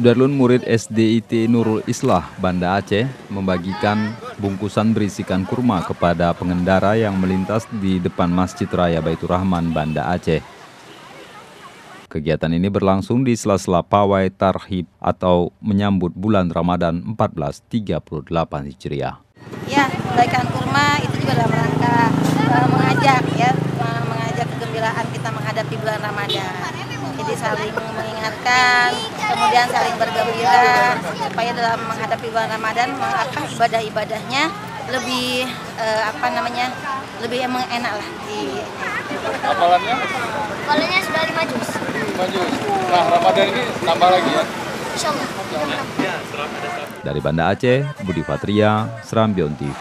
Sudarlun murid SDIT Nurul Islah, Banda Aceh, membagikan bungkusan berisikan kurma kepada pengendara yang melintas di depan Masjid Raya Baitur Rahman, Banda Aceh. Kegiatan ini berlangsung di sela-sela pawai tarhib atau menyambut bulan Ramadan 1438 Hijriah. Ya, membagikan kurma itu juga dalam rangka mengajak kegembiraan kita menghadapi bulan Ramadan. Jadi saling mengingatkan, kemudian saling bergembira supaya dalam menghadapi bulan Ramadan ibadah-ibadahnya lebih lebih enak lah. Hafalannya? Hafalannya sudah 5 juz. 5 juz. Nah, Ramadan ini tambah lagi ya? Insyaallah. Dari Banda Aceh, Budi Fatria, Serambion TV.